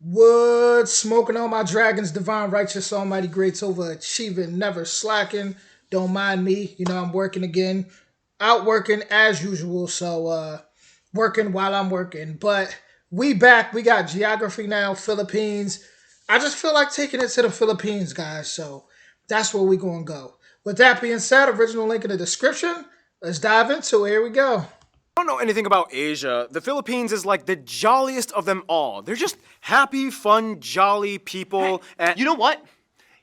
Wood smoking on my dragons, divine, righteous, almighty, great, overachieving, never slacking. Don't mind me, I'm working again, out working as usual. So working while I'm working. But we back. We got geography now, Philippines. I just feel like taking it to the Philippines, guys. So that's where we gonna go. With that being said, original link in the description. Let's dive into it. Here we go. Don't know anything about Asia, the Philippines is like the jolliest of them all. They're just happy, fun, jolly people. And You know what?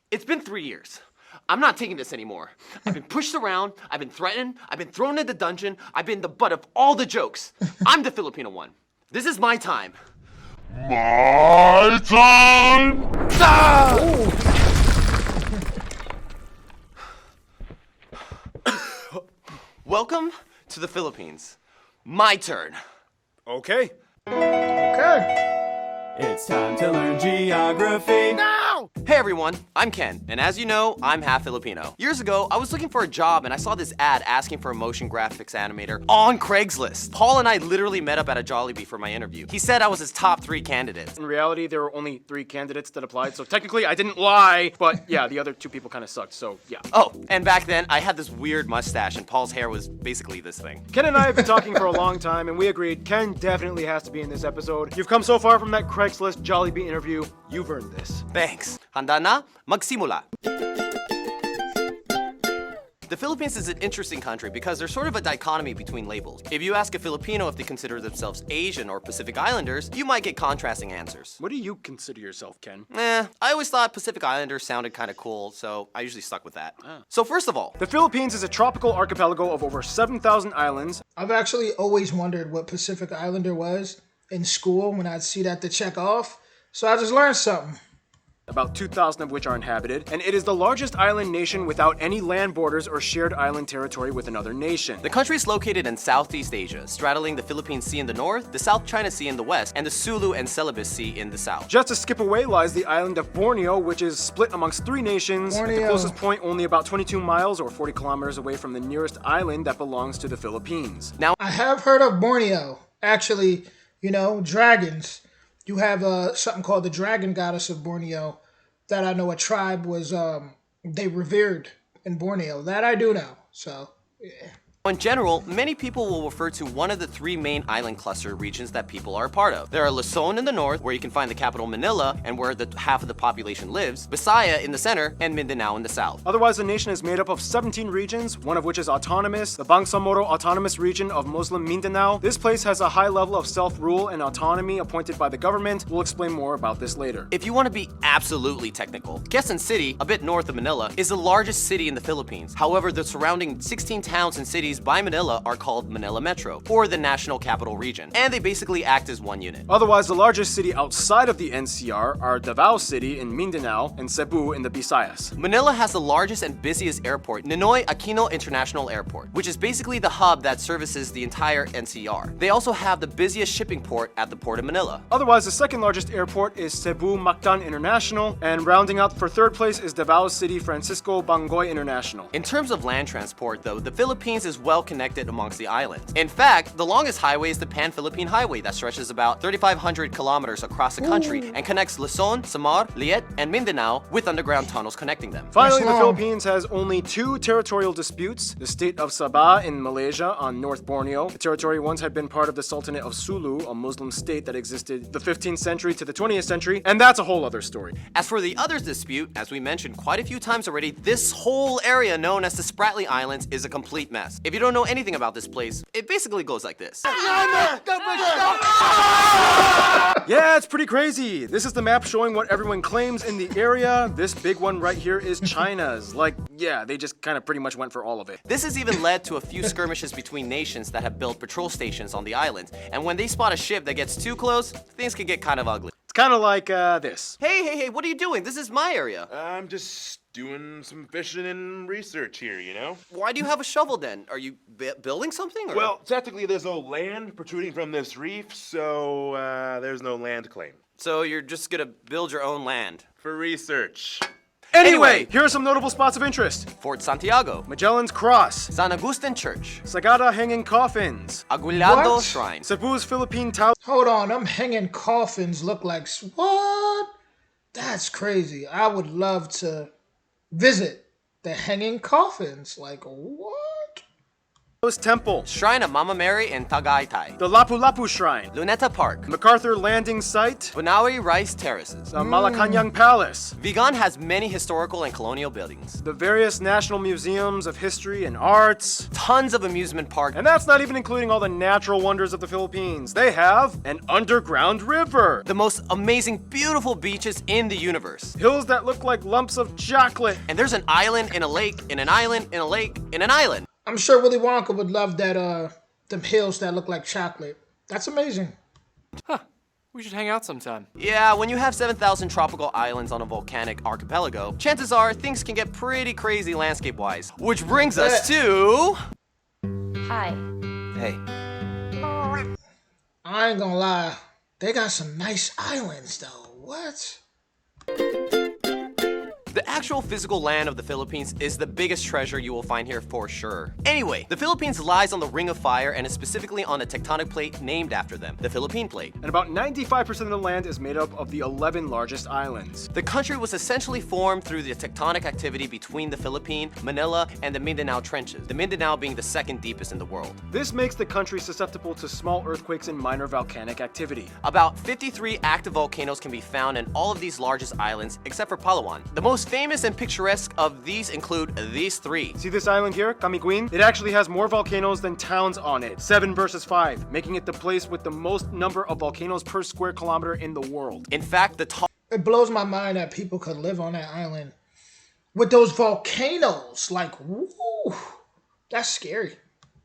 It's been 3 years. I'm not taking this anymore. I've been pushed around, I've been threatened, I've been thrown in the dungeon, I've been the butt of all the jokes. I'm the Filipino one. This is my time. My time! Welcome to the Philippines. My turn. okay. Okay. It's time to learn geography. Hey everyone, I'm Ken, and as you know, I'm half Filipino. Years ago, I was looking for a job and I saw this ad asking for a motion graphics animator on Craigslist. Paul and I literally met up at a Jollibee for my interview. He said I was his top 3 candidates. In reality, there were only 3 candidates that applied, so technically I didn't lie, but yeah, the other 2 people kind of sucked, so yeah. Oh, and back then, I had this weird mustache and Paul's hair was basically this thing. Ken and I have been talking for a long time, and we agreed Ken definitely has to be in this episode. You've come so far from that Craigslist Jollibee interview, you've earned this. Thanks. Handa na? Magsimula. The Philippines is an interesting country because there's sort of a dichotomy between labels. If you ask a Filipino if they consider themselves Asian or Pacific Islanders, you might get contrasting answers. What do you consider yourself, Ken? I always thought Pacific Islanders sounded kind of cool, so I usually stuck with that. So first of all, The Philippines is a tropical archipelago of over 7,000 islands. I've actually always wondered what Pacific Islander was in school when I'd see that to check off. So I just learned something. About 2,000 of which are inhabited, and it is the largest island nation without any land borders or shared island territory with another nation. the country is located in Southeast Asia, straddling the Philippine Sea in the north, the South China Sea in the west, and the Sulu and Celebes Sea in the south. Just a skip away lies the island of Borneo, which is split amongst 3 nations. At the Borneo. closest point only about 22 miles or 40 kilometers away from the nearest island that belongs to the Philippines. I have heard of Borneo. Actually, dragons. You have something called the dragon goddess of Borneo that I know a tribe was they revered in Borneo. That I do know. So yeah. In general, many people will refer to one of the 3 main island cluster regions that people are a part of. There are Luzon in the north, where you can find the capital Manila and where the half of the population lives, Visaya in the center, and Mindanao in the south. Otherwise, the nation is made up of 17 regions, one of which is autonomous, the Bangsamoro Autonomous Region of Muslim Mindanao. This place has a high level of self-rule and autonomy appointed by the government. We'll explain more about this later. If you want to be absolutely technical, Quezon City, a bit north of Manila, is the largest city in the Philippines. However, the surrounding 16 towns and cities by Manila are called Manila Metro, or the National Capital Region, and they basically act as one unit. Otherwise, the largest city outside of the NCR are Davao City in Mindanao and Cebu in the Visayas. Manila has the largest and busiest airport, Ninoy Aquino International Airport, which is basically the hub that services the entire NCR. They also have the busiest shipping port at the Port of Manila. Otherwise, the second largest airport is Cebu Mactan International, and rounding out for third place is Davao City Francisco Bangoy International. In terms of land transport, though, the Philippines is well connected amongst the islands. In fact, the longest highway is the Pan-Philippine Highway that stretches about 3,500 kilometers across the country and connects Luzon, Samar, Liet, and Mindanao with underground tunnels connecting them. Finally, the long. Philippines has only 2 territorial disputes. The state of Sabah in Malaysia on North Borneo. The territory once had been part of the Sultanate of Sulu, a Muslim state that existed the 15th century to the 20th century, and that's a whole other story. As for the others dispute, as we mentioned quite a few times already, this whole area known as the Spratly Islands is a complete mess. If you don't know anything about this place, it basically goes like this. Yeah, it's pretty crazy. This is the map showing what everyone claims in the area. This big one right here is China's. Yeah, they just kind of pretty much went for all of it. This has even led to a few skirmishes between nations that have built patrol stations on the islands, and when they spot a ship that gets too close, things can get kind of ugly. It's kind of like this. Hey, what are you doing? This is my area. I'm just doing some fishing and research here, you know? Why do you have a shovel then? Are you building something? Or? Well, technically there's no land protruding from this reef, so there's no land claim. So you're just gonna build your own land. For research. Anyway, here are some notable spots of interest. Fort Santiago, Magellan's Cross, San Agustin Church, Sagada Hanging Coffins, Agullado What? Shrine, Cebu's Philippine Tower. Hold on, them hanging coffins look like what? That's crazy. I would love to visit the hanging coffins. Like what? Temple, Shrine of Mama Mary in Tagaytay, the Lapu-Lapu Shrine, Luneta Park, MacArthur Landing Site, Bunawi Rice Terraces. Malacanang Palace, Vigan has many historical and colonial buildings, the various national museums of history and arts, tons of amusement parks, and that's not even including all the natural wonders of the Philippines. They have an underground river, the most amazing, beautiful beaches in the universe. hills that look like lumps of chocolate. And there's an island in a lake, in an island, in a lake, in an island. I'm sure Willy Wonka would love that them hills that look like chocolate. That's amazing. We should hang out sometime. Yeah, when you have 7,000 tropical islands on a volcanic archipelago, chances are things can get pretty crazy landscape-wise. Which brings us to... Hi. Hey. I ain't gonna lie. They got some nice islands though. What? The actual physical land of the Philippines is the biggest treasure you will find here for sure. Anyway, the Philippines lies on the Ring of Fire and is specifically on a tectonic plate named after them, the Philippine Plate. And about 95% of the land is made up of the 11 largest islands. The country was essentially formed through the tectonic activity between the Philippine, Manila, and the Mindanao Trenches, the Mindanao being the second deepest in the world. This makes the country susceptible to small earthquakes and minor volcanic activity. About 53 active volcanoes can be found in all of these largest islands, except for Palawan. The most famous and picturesque of these include these three. See this island here, Camiguin? It actually has more volcanoes than towns on it, 7 versus 5, making it the place with the most number of volcanoes per square kilometer in the world. In fact, the It blows my mind that people could live on that island with those volcanoes. Like, woo, that's scary.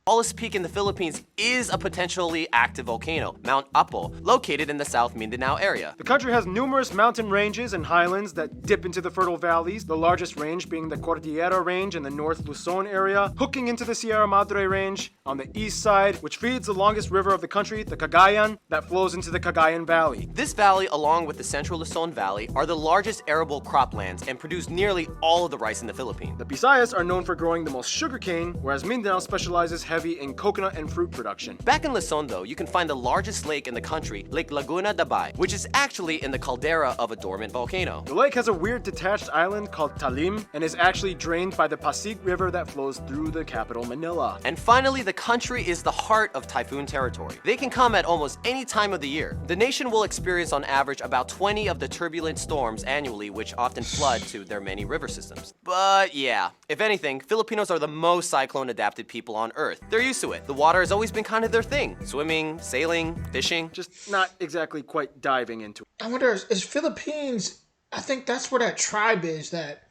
tallest peak in the Philippines is a potentially active volcano, Mount Apo, located in the South Mindanao area. The country has numerous mountain ranges and highlands that dip into the fertile valleys, the largest range being the Cordillera Range in the North Luzon area, hooking into the Sierra Madre Range on the east side, which feeds the longest river of the country, the Cagayan, that flows into the Cagayan Valley. This valley, along with the Central Luzon Valley, are the largest arable croplands and produce nearly all of the rice in the Philippines. The Visayas are known for growing the most sugarcane, whereas Mindanao specializes heavy in coconut and fruit production. Back in Luzon, though, you can find the largest lake in the country, Lake Laguna Dabay, which is actually in the caldera of a dormant volcano. The lake has a weird detached island called Talim and is actually drained by the Pasig River that flows through the capital, Manila. And finally, the country is the heart of typhoon territory. They can come at almost any time of the year. The nation will experience on average about 20 of the turbulent storms annually, which often flood to their many river systems. But yeah, if anything, Filipinos are the most cyclone-adapted people on Earth. They're used to it. The water has always been kind of their thing. Swimming, sailing, fishing. Just not exactly quite diving into it. I wonder, is Philippines, I think that's where that tribe is, that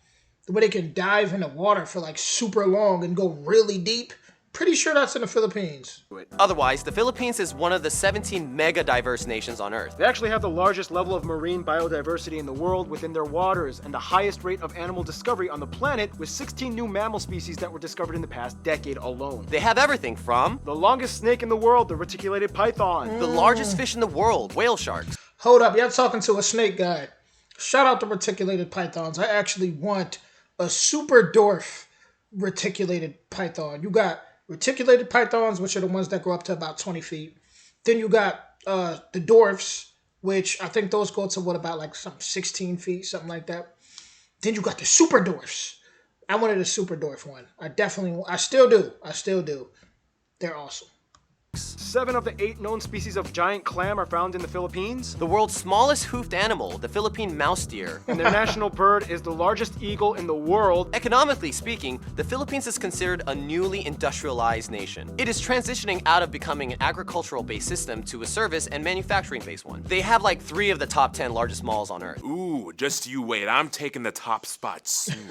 where they can dive in the water for like super long and go really deep. Pretty sure that's in the Philippines. Otherwise, the Philippines is one of the 17 mega diverse nations on Earth. They actually have the largest level of marine biodiversity in the world within their waters and the highest rate of animal discovery on the planet, with 16 new mammal species that were discovered in the past decade alone. They have everything from The longest snake in the world, the reticulated python. the largest fish in the world, whale sharks, Hold up, y'all talking to a snake guy. Shout out to reticulated pythons. I actually want a super dwarf reticulated python. You got reticulated pythons, which are the ones that grow up to about 20 feet. Then you got the dwarfs, which I think those go to about like some 16 feet, something like that. Then you got the super dwarfs. I wanted a super dwarf one. I still do. They're awesome. 7 of the 8 known species of giant clam are found in the Philippines. the world's smallest hoofed animal, the Philippine mouse deer. And their national bird is the largest eagle in the world. Economically speaking, the Philippines is considered a newly industrialized nation. It is transitioning out of becoming an agricultural-based system to a service and manufacturing-based one. They have like 3 of the top 10 largest malls on Earth. Ooh, just you wait. I'm taking the top spot soon.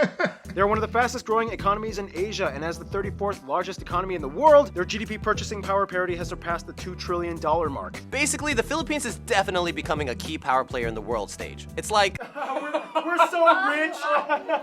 They're one of the fastest growing economies in Asia, and as the 34th largest economy in the world, their GDP purchasing power parity popularity has surpassed the $2 trillion mark. Basically, the Philippines is definitely becoming a key power player in the world stage. It's like, We're so rich!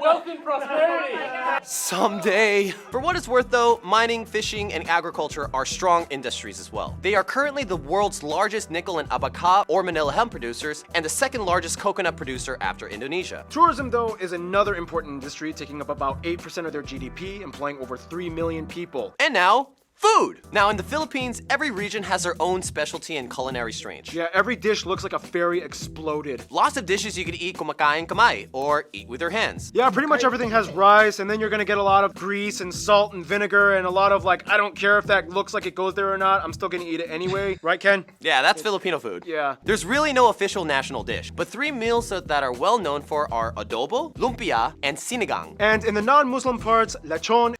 Wealth and prosperity. someday. For what it's worth though, mining, fishing, and agriculture are strong industries as well. They are currently the world's largest nickel and abaca or Manila hemp producers, and the second largest coconut producer after Indonesia. Tourism, though, is another important industry, taking up about 8% of their GDP, employing over 3 million people. And now, food! Now in the Philippines, every region has their own specialty and culinary strange. Yeah, every dish looks like a fairy exploded. Lots of dishes you could eat kumakain kamay, or eat with your hands. Yeah, pretty much everything has rice, and then you're gonna get a lot of grease and salt and vinegar and a lot of like, I don't care if that looks like it goes there or not, I'm still gonna eat it anyway. Right, Ken? Yeah, that's Filipino food. Yeah. There's really no official national dish, but three meals that are well known for are adobo, lumpia, and sinigang. And in the non-Muslim parts, lechon.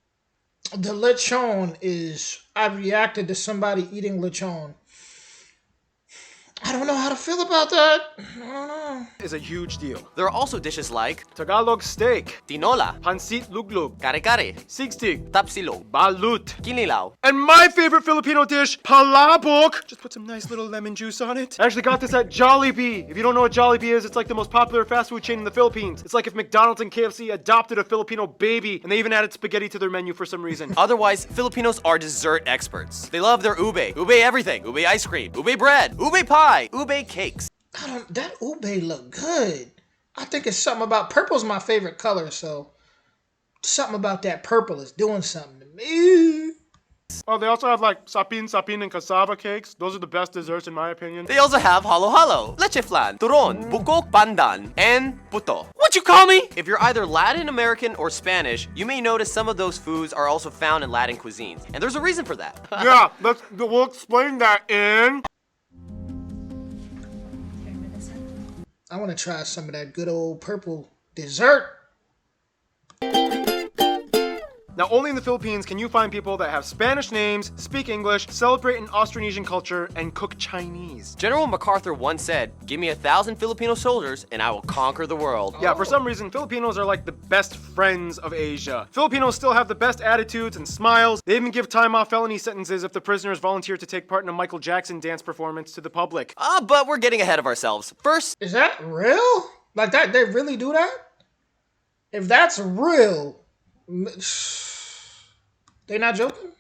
The lechon is. I reacted to somebody eating lechon. I don't know how to feel about that. I don't know. Is a huge deal. There are also dishes like Tagalog steak, tinola, pansit luglug, kare-kare, sigsig, tapsilog, balut, kinilaw. and my favorite Filipino dish, palabok. Just put some nice little lemon juice on it. I actually got this at Jollibee. If you don't know what Jollibee is, it's like the most popular fast food chain in the Philippines. It's like if McDonald's and KFC adopted a Filipino baby, and they even added spaghetti to their menu for some reason. Otherwise, Filipinos are dessert experts. They love their ube everything, ube ice cream, ube bread, ube pie, ube cakes. That ube look good. I think it's something about purple's my favorite color, so something about that purple is doing something to me. Oh, they also have like sapin, and cassava cakes. Those are the best desserts in my opinion. They also have halo-halo, leche flan, turon, bukok pandan, and puto. What you call me? If you're either Latin American or Spanish, you may notice some of those foods are also found in Latin cuisines, and there's a reason for that. Yeah, we'll explain that in... I want to try some of that good old purple dessert. Now, only in the Philippines can you find people that have Spanish names, speak English, celebrate an Austronesian culture, and cook Chinese. General MacArthur once said, "Give me 1,000 Filipino soldiers and I will conquer the world." Yeah, for some reason, Filipinos are like the best friends of Asia. Filipinos still have the best attitudes and smiles. They even give time off felony sentences if the prisoners volunteer to take part in a Michael Jackson dance performance to the public. But we're getting ahead of ourselves. First, Is that real? Like that? They really do that? If that's real, they not joking?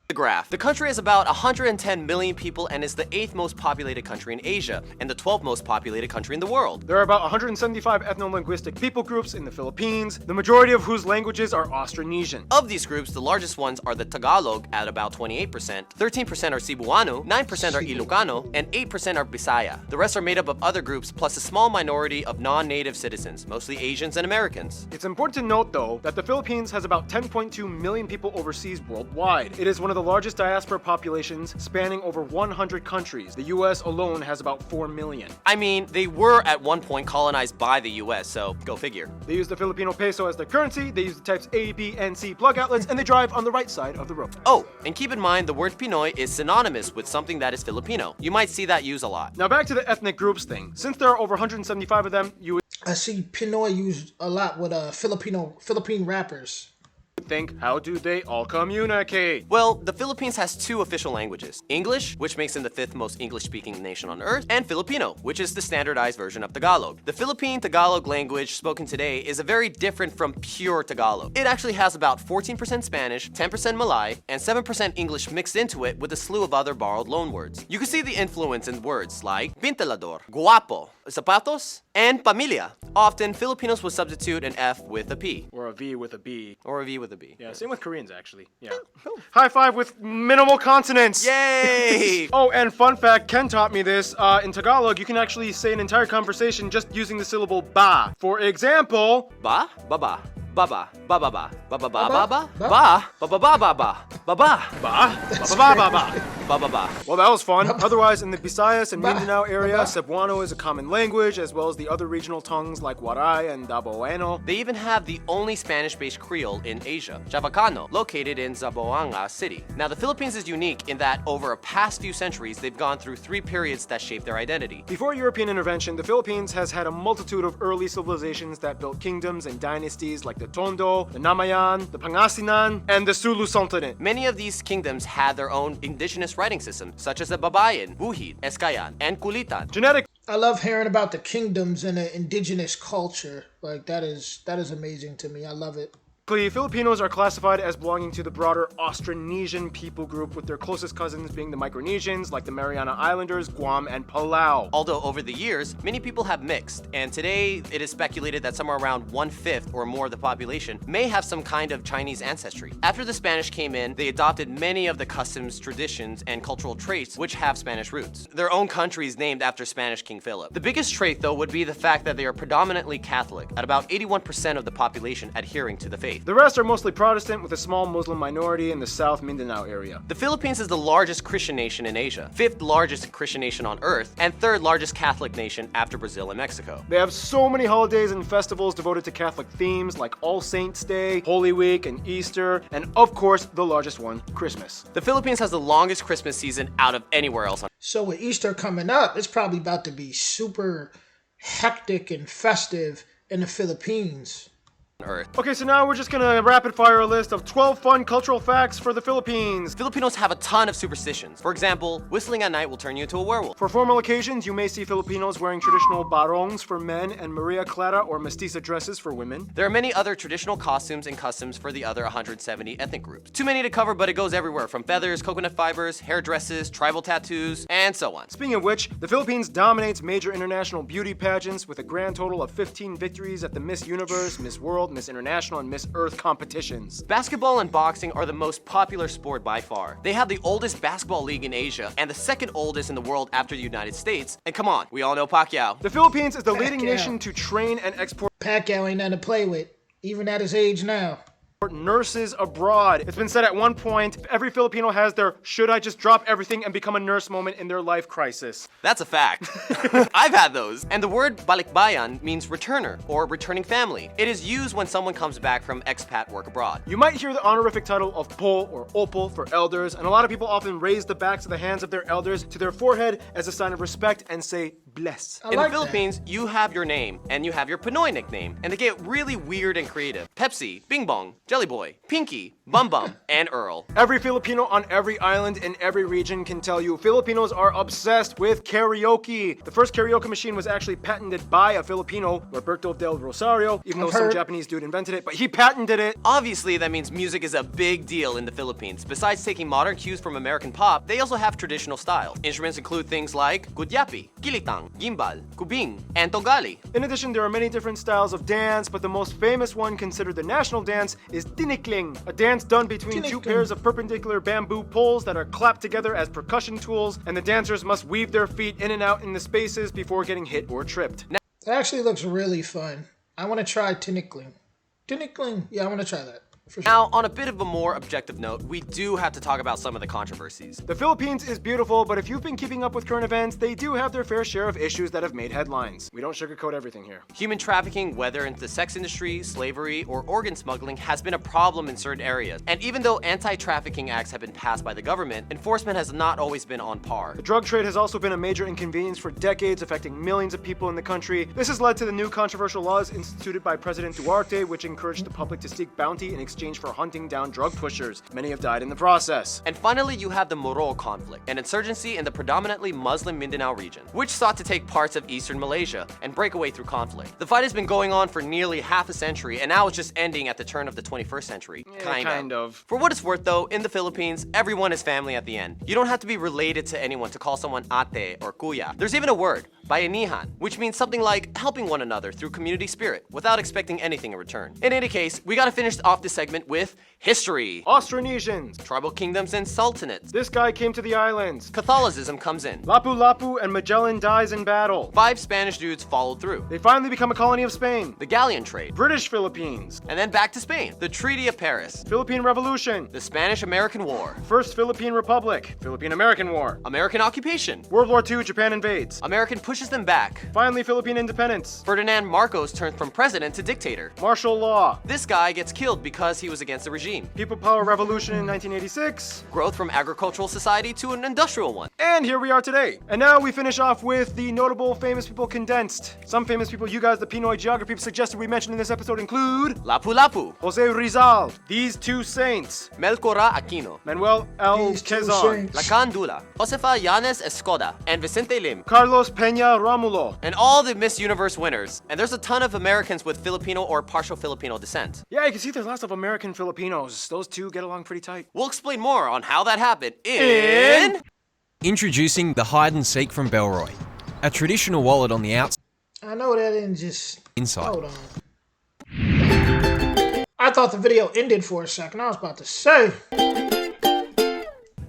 the graph. The country has about 110 million people and is the 8th most populated country in Asia and the 12th most populated country in the world. There are about 175 ethno-linguistic people groups in the Philippines, the majority of whose languages are Austronesian. Of these groups, the largest ones are the Tagalog at about 28%, 13% are Cebuano, 9% are Ilocano, and 8% are Bisaya. The rest are made up of other groups plus a small minority of non-native citizens, mostly Asians and Americans. It's important to note, though, that the Philippines has about 10.2 million people overseas worldwide. It is one of the largest diaspora populations, spanning over 100 countries. The US alone has about 4 million. I mean, they were at one point colonized by the US, so go figure. They use the Filipino peso as their currency, they use the types A, B, and C plug outlets, and they drive on the right side of the road. Oh, and keep in mind the word Pinoy is synonymous with something that is Filipino. You might see that used a lot. Now back to the ethnic groups thing. Since there are over 175 of them, you I see Pinoy used a lot with Philippine rappers. would think, how do they all communicate? Well, the Philippines has two official languages. English, which makes them the 5th most English-speaking nation on earth, and Filipino, which is the standardized version of Tagalog. The Philippine Tagalog language spoken today is a very different from pure Tagalog. It actually has about 14% Spanish, 10% Malay, and 7% English mixed into it with a slew of other borrowed loanwords. You can see the influence in words like pintalador, guapo, zapatos, and pamilya. Often, Filipinos will substitute an F with a P, Or a V with a B. or a V with a B. Yeah, same with Koreans, actually. Yeah. High five with minimal consonants. Yay! Oh, and fun fact, Ken taught me this. In Tagalog, you can actually say an entire conversation just using the syllable ba. For example, Ba, baba, baba, baba, ba, baba, ba, Baba? ba, ba, baba, ba, ba, ba, baba, ba, ba, ba, ba, ba. baba, ba. Well, that was fun. Otherwise, in the Visayas and Ba. Mindanao area, Ba. Cebuano is a common language, as well as the other regional tongues like Waray and Daboeno. They even have the only Spanish-based Creole in Asia, Chavacano, located in Zamboanga City. Now, the Philippines is unique in that over a past few centuries, they've gone through 3 periods that shaped their identity. Before European intervention, the Philippines has had a multitude of early civilizations that built kingdoms and dynasties like the Tondo, the Namayan, the Pangasinan, and the Sulu Sultanate. Many of these kingdoms had their own indigenous writing systems such as the Babayan, Buhid, Eskayan, and Kulitan. Genetic I love hearing about the kingdoms and the indigenous culture. Like that is amazing to me. I love it. Filipinos are classified as belonging to the broader Austronesian people group, with their closest cousins being the Micronesians, like the Mariana Islanders, Guam, and Palau. Although over the years, many people have mixed, and today it is speculated that somewhere around 1/5 or more of the population may have some kind of Chinese ancestry. After the Spanish came in, they adopted many of the customs, traditions, and cultural traits which have Spanish roots. Their own country is named after Spanish King Philip. The biggest trait, though, would be the fact that they are predominantly Catholic, at about 81% of the population adhering to the faith. The rest are mostly Protestant, with a small Muslim minority in the South Mindanao area. The Philippines is the largest Christian nation in Asia, 5th largest Christian nation on Earth, and 3rd largest Catholic nation after Brazil and Mexico. They have so many holidays and festivals devoted to Catholic themes, like All Saints Day, Holy Week, and Easter, and of course, the largest one, Christmas. The Philippines has the longest Christmas season out of anywhere else on So with Easter coming up, it's probably about to be super hectic and festive in the Philippines. Earth. Okay, so now we're just gonna rapid fire a list of 12 fun cultural facts for the Philippines. Filipinos have a ton of superstitions. For example, whistling at night will turn you into a werewolf. For formal occasions, you may see Filipinos wearing traditional barongs for men and Maria Clara or mestiza dresses for women. There are many other traditional costumes and customs for the other 170 ethnic groups. Too many to cover, but it goes everywhere from feathers, coconut fibers, hair dresses, tribal tattoos, and so on. Speaking of which, the Philippines dominates major international beauty pageants with a grand total of 15 victories at the Miss Universe, Miss World, Miss International, and Miss Earth competitions. Basketball and boxing are the most popular sport by far. They have the oldest basketball league in Asia and the second oldest in the world after the United States. And come on, we all know Pacquiao. The Philippines is the leading Pacquiao. nation to train and export Pacquiao ain't nothing to play with, even at his age now. nurses abroad. It's been said at one point, every Filipino has their should I just drop everything and become a nurse moment in their life crisis. That's a fact. I've had those. And the word balikbayan means returner or returning family. It is used when someone comes back from expat work abroad. You might hear the honorific title of po or opo for elders, and a lot of people often raise the backs of the hands of their elders to their forehead as a sign of respect and say bless. I In like the Philippines, you have your name and you have your Pinoy nickname, and they get really weird and creative. Pepsi, Bing Bong, Jelly Boy, Pinky, Bum Bum, and Earl. Every Filipino on every island in every region can tell you Filipinos are obsessed with karaoke. The first karaoke machine was actually patented by a Filipino, Roberto del Rosario, even though I've some heard. Japanese dude invented it, but he patented it. Obviously, that means music is a big deal in the Philippines. Besides taking modern cues from American pop, they also have traditional styles. Instruments include things like gudyapi, kilitang, gimbal, kubing, and tongali. In addition, there are many different styles of dance, but the most famous one considered the national dance is tinikling, a dance done between two Tinikling. pairs of perpendicular bamboo poles that are clapped together as percussion tools, and the dancers must weave their feet in and out in the spaces before getting hit or tripped. That actually looks really fun. I want to try tinikling. Tinikling. Yeah, I want to try that. For sure. Now, on a bit of a more objective note, we do have to talk about some of the controversies. The Philippines is beautiful, but if you've been keeping up with current events, they do have their fair share of issues that have made headlines. We don't sugarcoat everything here. Human trafficking, whether in the sex industry, slavery, or organ smuggling, has been a problem in certain areas. And even though anti-trafficking acts have been passed by the government, enforcement has not always been on par. The drug trade has also been a major inconvenience for decades, affecting millions of people in the country. This has led to the new controversial laws instituted by President Duarte, which encouraged the public to seek bounty in exchange for hunting down drug pushers. Many have died in the process. And finally, you have the Moro conflict, an insurgency in the predominantly Muslim Mindanao region, which sought to take parts of eastern Malaysia and break away through conflict. The fight has been going on for nearly half a century, and now it's just ending at the turn of the 21st century. Kind of. For what it's worth, though, in the Philippines, everyone is family at the end. You don't have to be related to anyone to call someone ate or kuya. There's even a word, bayanihan, which means something like helping one another through community spirit without expecting anything in return. In any case, we gotta finish off this segment with history. Austronesians. Tribal kingdoms and sultanates. This guy came to the islands. Catholicism comes in. Lapu-Lapu and Magellan dies in battle. 5 Spanish dudes followed through. They finally become a colony of Spain. The galleon trade. British Philippines. And then back to Spain. The Treaty of Paris. Philippine Revolution. The Spanish-American War. First Philippine Republic. Philippine-American War. American occupation. World War II, Japan invades. American pushes them back. Finally, Philippine independence. Ferdinand Marcos turns from president to dictator. Martial law. This guy gets killed because because he was against the regime. People Power Revolution in 1986. Growth from agricultural society to an industrial one. And here we are today. And now we finish off with the notable famous people condensed. Some famous people you guys, the Pinoy geography suggested we mention in this episode include Lapu-Lapu, Jose Rizal, these two saints, Melchora Aquino, Manuel L. These two Quezon, saints. Lacan Dula, Josefa Yanes Escoda, and Vicente Lim. Carlos Peña Romulo. And all the Miss Universe winners. And there's a ton of Americans with Filipino or partial Filipino descent. Yeah, you can see there's lots of American Filipinos. Those two get along pretty tight. We'll explain more on how that happened in... Introducing the Hide and Seek from Bellroy, a traditional wallet on the I know that didn't just... inside. Hold on. I thought the video ended for a second. I was about to say.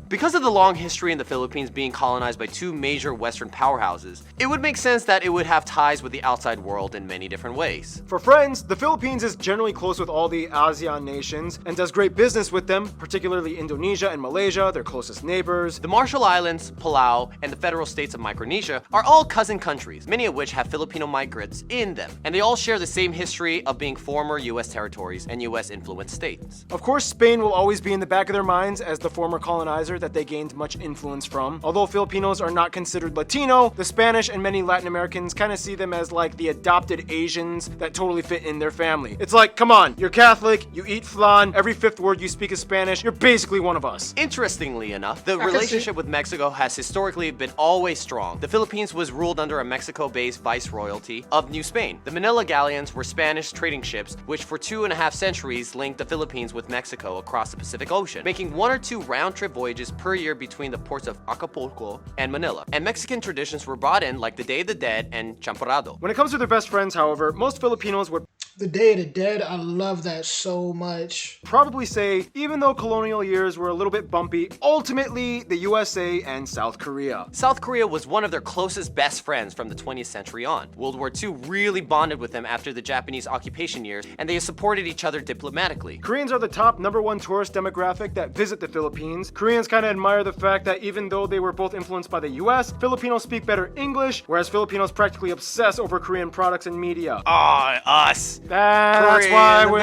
Because of the long history in the Philippines being colonized by two major Western powerhouses, it would make sense that it would have ties with the outside world in many different ways. For friends, the Philippines is generally close with all the ASEAN nations and does great business with them, particularly Indonesia and Malaysia, their closest neighbors. The Marshall Islands, Palau, and the federal states of Micronesia are all cousin countries, many of which have Filipino migrants in them, and they all share the same history of being former US territories and US influenced states. Of course, Spain will always be in the back of their minds as the former colonizer that they gained much influence from. Although Filipinos are not considered Latino, the Spanish and many Latin Americans kind of see them as like the adopted Asians that totally fit in their family. It's like, come on, you're Catholic, you eat flan, every fifth word you speak is Spanish, you're basically one of us. Interestingly enough, the can see- relationship with Mexico has historically been always strong. The Philippines was ruled under a Mexico-based viceroyalty of New Spain. The Manila galleons were Spanish trading ships, which for 2.5 centuries linked the Philippines with Mexico across the Pacific Ocean, making 1 or 2 round-trip voyages per year between the ports of Acapulco and Manila. And Mexican traditions were brought in like the Day of the Dead and Champorado. When it comes to their best friends, however, most Filipinos would The Day of the Dead, I love that so much. probably say, even though colonial years were a little bit bumpy, ultimately the USA and South Korea. South Korea was one of their closest best friends from the 20th century on. World War II really bonded with them after the Japanese occupation years, and they supported each other diplomatically. Koreans are the top #1 tourist demographic that visit the Philippines. Koreans kind of admire the fact that even though they were both influenced by the US, Filipinos speak better English, whereas Filipinos practically obsess over Korean products and media. Us. That's why we're...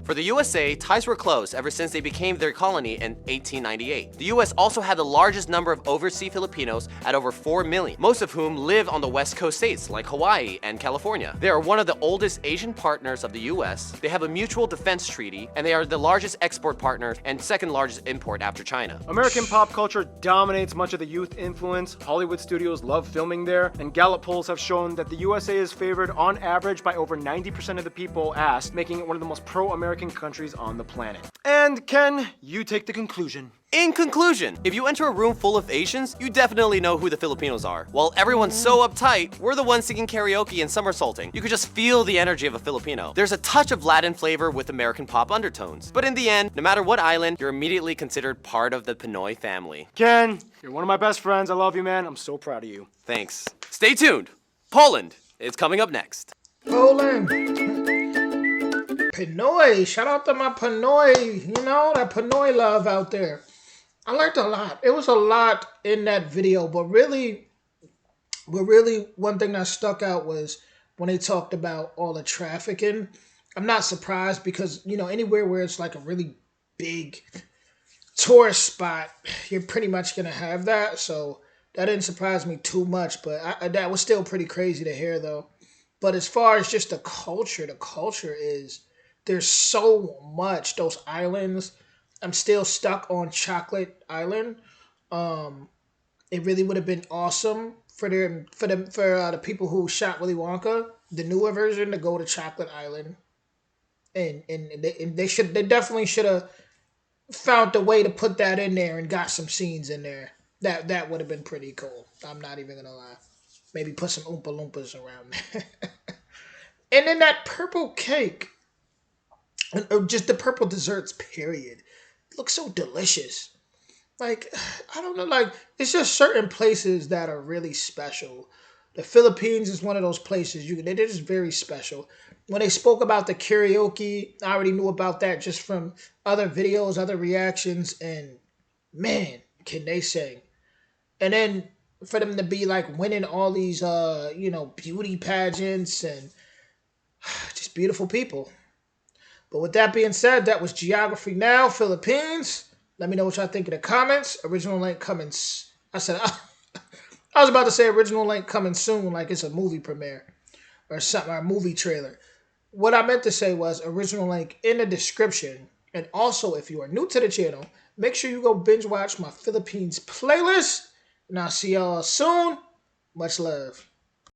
For the USA, ties were close ever since they became their colony in 1898. The US also had the largest number of overseas Filipinos at over 4 million, most of whom live on the West Coast states like Hawaii and California. They are one of the oldest Asian partners of the US. They have a mutual defense treaty, and they are the largest export partner and second largest import after China. American pop culture dominates much of the youth influence. Hollywood studios love filming there, and Gallup polls have shown that the USA is favored on average by over 90% of the people asked, making it one of the most pro-American countries on the planet. And Ken, you take the conclusion. In conclusion, if you enter a room full of Asians, you definitely know who the Filipinos are. While everyone's so uptight, we're the ones singing karaoke and somersaulting. You could just feel the energy of a Filipino. There's a touch of Latin flavor with American pop undertones. But in the end, no matter what island, you're immediately considered part of the Pinoy family. Ken, you're one of my best friends. I love you, man. I'm so proud of you. Thanks. Stay tuned. Poland is coming up next. Poland. Pinoy. Shout out to my Pinoy. You know, that Pinoy love out there. I learned a lot. It was a lot in that video, but really one thing that stuck out was when they talked about all the trafficking. I'm not surprised because, you know, anywhere where it's like a really big tourist spot, you're pretty much going to have that. So that didn't surprise me too much, but that was still pretty crazy to hear though. But as far as just the culture is, there's so much, those islands. I'm still stuck on Chocolate Island. It really would have been awesome for the people who shot Willy Wonka, the newer version, to go to Chocolate Island, and they definitely should have found a way to put that in there and got some scenes in there. That would have been pretty cool. I'm not even gonna lie. Maybe put some Oompa Loompas around there. And then that purple cake, or just the purple desserts, period. Looks so delicious. Like, I don't know, like, it's just certain places that are really special. The Philippines is one of those places. They're just very special. When they spoke about the karaoke, I already knew about that just from other videos, other reactions, and man, can they sing. And then for them to be like winning all these beauty pageants and just beautiful people. But with that being said, that was Geography Now, Philippines. Let me know what y'all think in the comments. Original link coming. I was about to say original link coming soon, like it's a movie premiere or something, or a movie trailer. What I meant to say was original link in the description. And also, if you are new to the channel, make sure you go binge watch my Philippines playlist. And I'll see y'all soon. Much love.